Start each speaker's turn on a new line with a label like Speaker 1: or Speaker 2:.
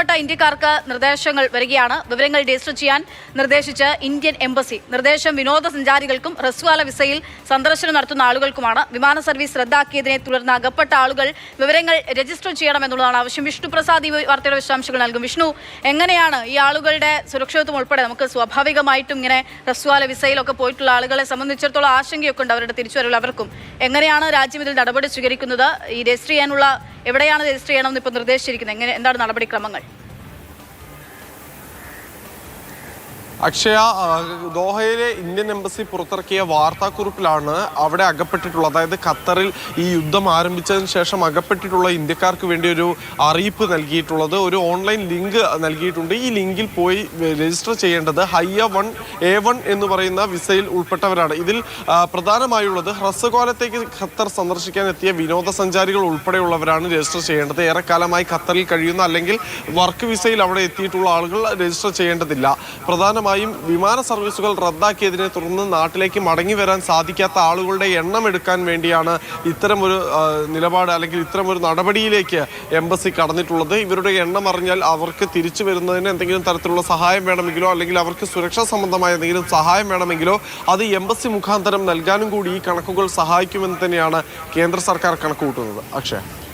Speaker 1: ബന്ധപ്പെട്ട ഇന്ത്യക്കാർക്ക് നിർദ്ദേശങ്ങൾ വരികയാണ്. വിവരങ്ങൾ രജിസ്റ്റർ ചെയ്യാൻ നിർദ്ദേശിച്ച് ഇന്ത്യൻ എംബസി. നിർദ്ദേശം വിനോദസഞ്ചാരികൾക്കും ഹ്രസ്വകാല വിസയിൽ സന്ദർശനം നടത്തുന്ന ആളുകൾക്കുമാണ്. വിമാന സർവീസ് റദ്ദാക്കിയതിനെ തുടർന്ന് അകപ്പെട്ട ആളുകൾ വിവരങ്ങൾ രജിസ്റ്റർ ചെയ്യണമെന്നുള്ളതാണ് ആവശ്യം. വിഷ്ണു പ്രസാദ് ഈ വാർത്തയുടെ വിശദാംശങ്ങൾ നൽകും. വിഷ്ണു, എങ്ങനെയാണ് ഈ ആളുകളുടെ സുരക്ഷിതത്വം ഉൾപ്പെടെ നമുക്ക് സ്വാഭാവികമായിട്ടും ഇങ്ങനെ ഹ്രസ്വകാല വിസയിലൊക്കെ പോയിട്ടുള്ള ആളുകളെ സംബന്ധിച്ചിടത്തോളം ആശങ്കയൊക്കെ ഉണ്ട് അവരുടെ തിരിച്ചുവരവിൽ. അവർക്കും എങ്ങനെയാണ് രാജ്യം ഇതിൽ നടപടി സ്വീകരിക്കുന്നത്? ഈ രജിസ്റ്റർ ചെയ്യാനുള്ള എവിടെയാണ് രജിസ്റ്റർ ചെയ്യണമെന്ന് ഇപ്പോൾ നിർദ്ദേശിച്ചിരിക്കുന്നത്? എന്താണ് നടപടിക്രമങ്ങൾ?
Speaker 2: അക്ഷയ, ദോഹയിലെ ഇന്ത്യൻ എംബസി പുറത്തിറക്കിയ വാർത്താക്കുറിപ്പിലാണ് അവിടെ അകപ്പെട്ടിട്ടുള്ള, അതായത് ഖത്തറിൽ ഈ യുദ്ധം ആരംഭിച്ചതിന് ശേഷം അകപ്പെട്ടിട്ടുള്ള ഇന്ത്യക്കാർക്ക് വേണ്ടി ഒരു അറിയിപ്പ് നൽകിയിട്ടുള്ളത്. ഒരു ഓൺലൈൻ ലിങ്ക് നൽകിയിട്ടുണ്ട്. ഈ ലിങ്കിൽ പോയി രജിസ്റ്റർ ചെയ്യേണ്ടത് ഹയ്യ 1A1 എന്ന് പറയുന്ന വിസയിൽ ഉൾപ്പെട്ടവരാണ്. ഇതിൽ പ്രധാനമായുള്ളത് ഹ്രസ്വകാലത്തേക്ക് ഖത്തർ സന്ദർശിക്കാൻ എത്തിയ വിനോദസഞ്ചാരികൾ ഉൾപ്പെടെയുള്ളവരാണ് രജിസ്റ്റർ ചെയ്യേണ്ടത്. ഏറെക്കാലമായി ഖത്തറിൽ കഴിയുന്ന അല്ലെങ്കിൽ വർക്ക് വിസയിൽ അവിടെ എത്തിയിട്ടുള്ള ആളുകൾ രജിസ്റ്റർ ചെയ്യേണ്ടതില്ല. പ്രധാനമായും വിമാന സർവീസുകൾ റദ്ദാക്കിയതിനെ തുടർന്ന് നാട്ടിലേക്ക് മടങ്ങി വരാൻ സാധിക്കാത്ത ആളുകളുടെ എണ്ണം എടുക്കാൻ വേണ്ടിയാണ് ഇത്തരമൊരു നിലപാട് അല്ലെങ്കിൽ ഇത്തരമൊരു നടപടിയിലേക്ക് എംബസി കടന്നിട്ടുള്ളത്. ഇവരുടെ എണ്ണം അറിഞ്ഞാൽ അവർക്ക് തിരിച്ചു വരുന്നതിന് എന്തെങ്കിലും തരത്തിലുള്ള സഹായം വേണമെങ്കിലോ അല്ലെങ്കിൽ അവർക്ക് സുരക്ഷാ സംബന്ധമായ എന്തെങ്കിലും സഹായം വേണമെങ്കിലോ അത് എംബസി മുഖാന്തരം നൽകാനും കൂടി ഈ കണക്കുകൾ സഹായിക്കുമെന്ന് തന്നെയാണ് കേന്ദ്ര സർക്കാർ കണക്കുകൂട്ടുന്നത്. അക്ഷയ്.